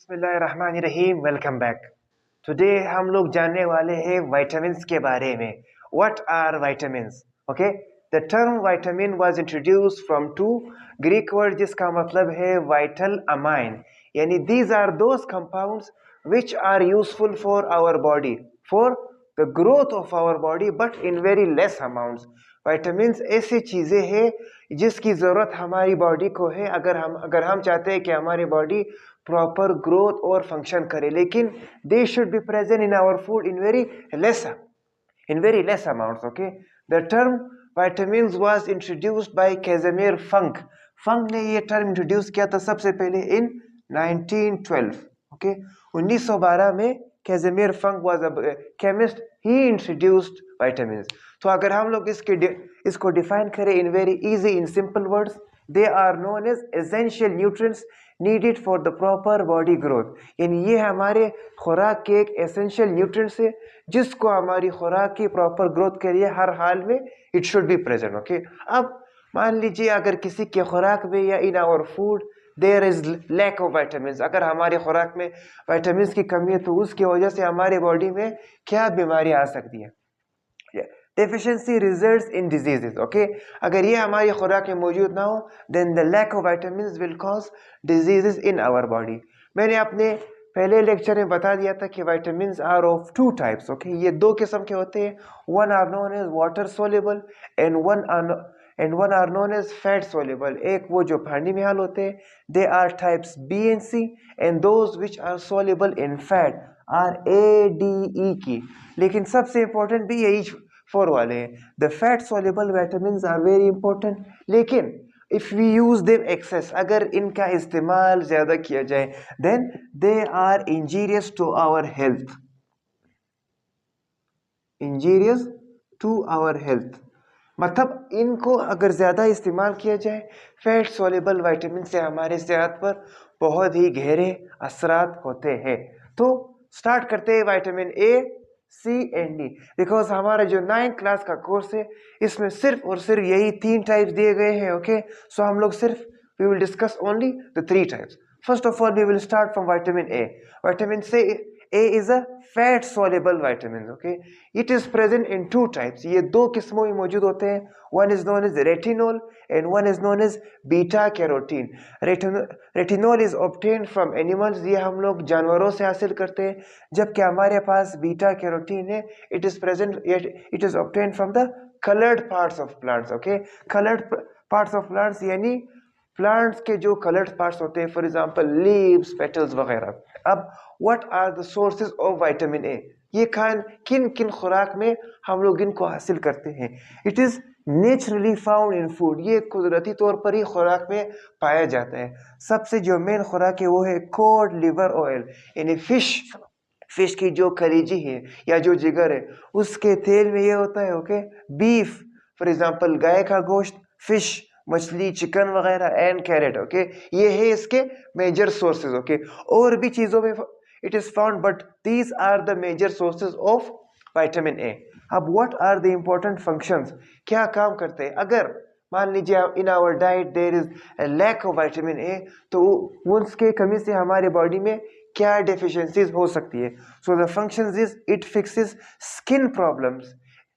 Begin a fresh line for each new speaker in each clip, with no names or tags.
बिस्मिल्लाहिर्रहमानिर्रहीम। Welcome back. Today हम लोग जानने वाले हैं विटामिन्स के बारे में। What are vitamins? Okay, the term vitamin was introduced from two Greek word जिसका मतलब है वाइटल अमाइन, यानी these are those compounds which are useful for our body, for the growth of our body, but in very less amounts. Vitamins ऐसी चीज़ें हैं जिसकी ज़रूरत हमारी बॉडी को है अगर हम चाहते हैं कि हमारी बॉडी प्रॉपर ग्रोथ और फंक्शन करे, लेकिन they should be present in our food in very less amounts. Okay, the term vitamins was introduced by Casimir Funk. फंक ने ये टर्म इंट्रोड्यूस किया था सबसे पहले इन 1912. ओके, 1912 में Casimir Funk was a chemist, he introduced vitamins. तो अगर हम लोग इसको डिफाइन करें in very easy in simple words, they are known as essential nutrients needed for the proper body growth. यानी ये हमारे खुराक के एक एसेंशियल न्यूट्रिएंट्स है जिसको हमारी खुराक की प्रॉपर ग्रोथ के लिए हर हाल में it should be present. Okay, अब मान लीजिए अगर किसी के खुराक में या in our food there is lack of vitamins, अगर हमारे खुराक में विटामिन्स की कमी है तो उसकी वजह से हमारे बॉडी में क्या बीमारी आ सकती है? Deficiency results in diseases. Okay, अगर ये हमारी खुराक में मौजूद ना हो then the lack of vitamins will cause diseases in our body. मैंने अपने पहले लेक्चर में बता दिया था कि vitamins are of two types. Okay, ये दो किस्म के होते हैं. One are known as water soluble and one are known as fat soluble. एक वो जो पानी में हल होते हैं, दे are types B and C, and those which are soluble in fat are A D E K. लेकिन सबसे इंपॉर्टेंट भी यही फोर वाले हैं. The fat soluble vitamins are very important, लेकिन if we use them excess, अगर इनका इस्तेमाल ज्यादा किया जाए then they are injurious to our health. Injurious to our health मतलब इनको अगर ज़्यादा इस्तेमाल किया जाए, फैट सोल्यूबल विटामिन से हमारे सेहत पर बहुत ही गहरे असरात होते हैं. तो स्टार्ट करते हैं vitamin A, C and D. Because हमारा जो 9th क्लास का कोर्स है इसमें सिर्फ और सिर्फ यही 3 टाइप्स दिए गए हैं. ओके, सो हम लोग सिर्फ we will discuss only the 3 types. First of all, we will start from vitamin A. Vitamin A is a fat soluble vitamin. Okay, it is present in 2 types. ये दो किस्मों में मौजूद होते हैं. One is known as retinol and one is known as beta carotene. Retinol is obtained from animals. ये हम लोग जानवरों से हासिल करते हैं, जबकि हमारे पास beta carotene है. It is present. It is obtained from the colored parts of plants. Okay, colored parts of plants यानी प्लांट्स के जो कलर्ड पार्ट्स होते हैं, फॉर एग्जांपल लीव्स, पेटल्स वगैरह. अब what are the sources of vitamin A? ये किन किन खुराक में हम लोग इनको हासिल करते हैं? It is naturally found in food. ये कुदरती तौर पर ही खुराक में पाया जाता है. सबसे जो मेन खुराक है वो है कोड लिवर ऑयल, यानी फिश की जो कलीजी है या जो जिगर है उसके तेल में ये होता है. ओके, बीफ फॉर एग्जांपल गाय का गोश्त, फिश मछली, चिकन वगैरह एंड कैरेट. ओके, ये है इसके मेजर सोर्सेज. ओके, और भी चीजों में it is found, but these are the major sources of vitamin A. अब what are the important functions? क्या काम करते हैं? अगर मान लीजिए in our diet there is a lack of vitamin A, तो उसके कमी से हमारे बॉडी में क्या डेफिशिएंसीज हो सकती है? So the functions is it fixes skin problems,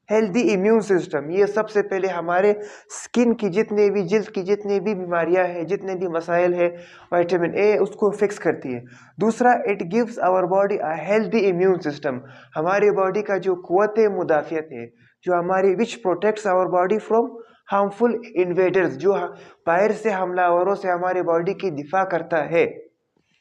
healthy immune system. ये सबसे पहले हमारे स्किन की जिल्द की जितनी भी बीमारियां हैं, जितने भी मसाइल है, विटामिन ए उसको फिक्स करती है. दूसरा, it gives our body a healthy immune system. हमारी बॉडी का जो क़ुव्वत मुदाफ़ियत है, जो हमारी which protects our body from harmful invaders, जो बाहर से हमलावरों से हमारे बॉडी की दिफा करता है.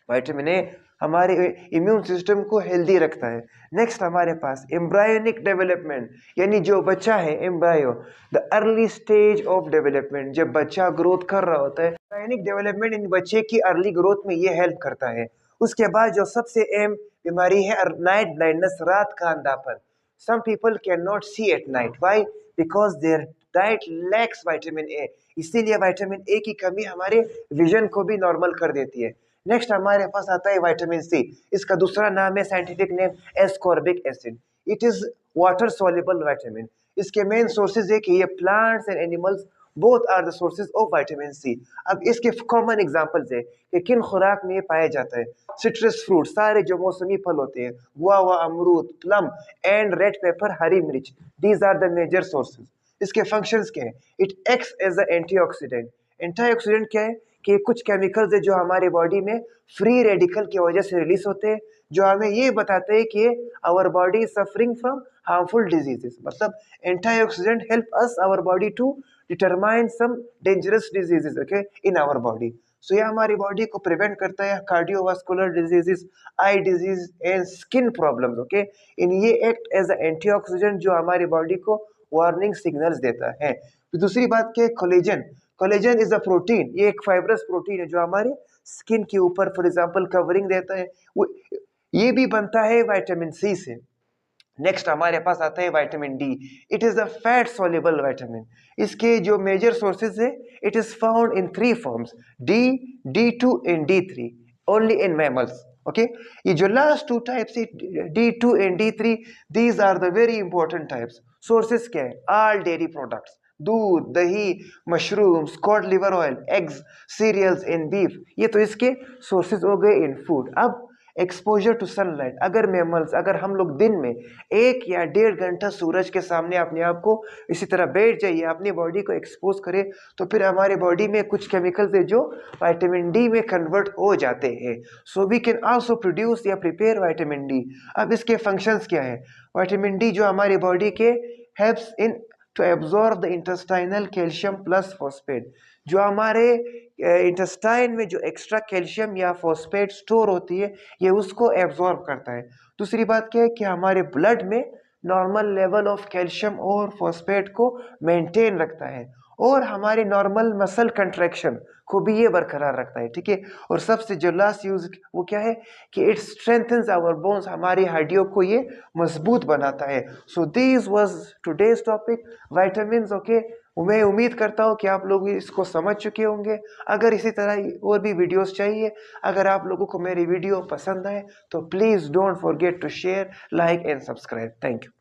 विटामिन ए हमारे इम्यून सिस्टम को हेल्दी रखता है. नेक्स्ट हमारे पास एम्ब्रायोनिक डेवलपमेंट, यानी जो बच्चा है embryo, the early stage of development, जब बच्चा ग्रोथ कर रहा होता है, एम्ब्रायोनिक डेवलपमेंट इन बच्चे की अर्ली ग्रोथ में ये हेल्प करता है. उसके बाद जो सबसे अहम बीमारी है नाइट ब्लाइंडनेस, रात का अंधापन. Some people can not see at night. Why? Because their diet lacks vitamin A. इसीलिए विटामिन ए की कमी हमारे विजन को भी नॉर्मल कर देती है. नेक्स्ट हमारे पास आता है विटामिन सी. इसका दूसरा नाम है scientific name ascorbic acid. It is water soluble vitamin. इसके मेन सोर्सेज है कि ये plants and animals both are the sources of vitamin C. अब इसके कॉमन एग्जांपल्स है कि किन खुराक में ये पाया जाता है। सिट्रस फ्रूट, सारे जो मौसमी फल होते हैं, गुआवा अमरूद, प्लम एंड रेड पेपर, हरी मिर्च, these are the major sources. इसके फंक्शंस क्या है? It acts as a antioxidant. Antioxidant क्या है? कि कुछ केमिकल्स है जो हमारे बॉडी में फ्री रेडिकल की वजह से रिलीज होते हैं, जो हमें ये बताते हैं कि our body is suffering from harmful diseases. मतलब antioxidant help us our body to determine some dangerous diseases, okay, in our body. So ये हमारी बॉडी को प्रिवेंट करता है cardiovascular diseases, eye disease and skin problems, okay. इन ये act as a antioxidant जो हमारी बॉडी को वार्निंग सिग्नल्स देता है। तो दूसरी बात क्या है? Collagen. Collagen is a protein, ये एक फाइब्रस प्रोटीन है जो हमारे स्किन के ऊपर फॉर एग्जांपल कवरिंग देता है। ये भी बनता है विटामिन सी से। नेक्स्ट हमारे पास आता है vitamin D. It is a fat soluble vitamin. इसके जो मेजर सोर्सेज है, it is found in three forms, D, D2 and D3, only in mammals, okay. ये जो लास्ट टू टाइप्स है, D2 and D3, these are the very important types. Sources क्या है? All dairy products, दूध, दही, mushrooms, cod liver oil, eggs, cereals and beef, ये तो इसके सोर्सेज हो गए इन फूड। अब एक्सपोजर टू सनलाइट, अगर मैमल्स, अगर हम लोग दिन में 1 या 1.5 घंटा सूरज के सामने अपने आप को इसी तरह बैठ जाइए, अपनी बॉडी को एक्सपोज करें, तो फिर हमारे बॉडी में कुछ केमिकल्स है जो विटामिन डी में कन्वर्ट हो जाते हैं। So we can also produce या प्रिपेयर विटामिन डी। अब इसके फंक्शंस क्या है? विटामिन डी जो हमारी बॉडी के helps in to absorb the intestinal calcium plus phosphate, जो हमारे इंटेस्टाइन में जो एक्स्ट्रा कैल्शियम या फॉस्फेट स्टोर होती है, ये उसको एब्जॉर्ब करता है। दूसरी बात क्या है कि हमारे ब्लड में नॉर्मल लेवल ऑफ कैल्शियम और फॉस्फेट को मेंटेन रखता है, और हमारे नॉर्मल मसल कंट्रैक्शन को भी ये बरकरार रखता है, ठीक है। और सबसे जो लास्ट यूज वो क्या है कि इट स्ट्रेंथन्स आवर बोन्स, हमारी हड्डियों को ये मजबूत बनाता है। So this was today's topic, vitamins, okay. मैं उम्मीद करता हूँ कि आप लोग इसको समझ चुके होंगे। अगर इसी तरह और भी वीडियोस चाहिए, अगर आप लोगों को मेरी वीडियो पसंद आए, तो please don't forget to share, like and subscribe. Thank you.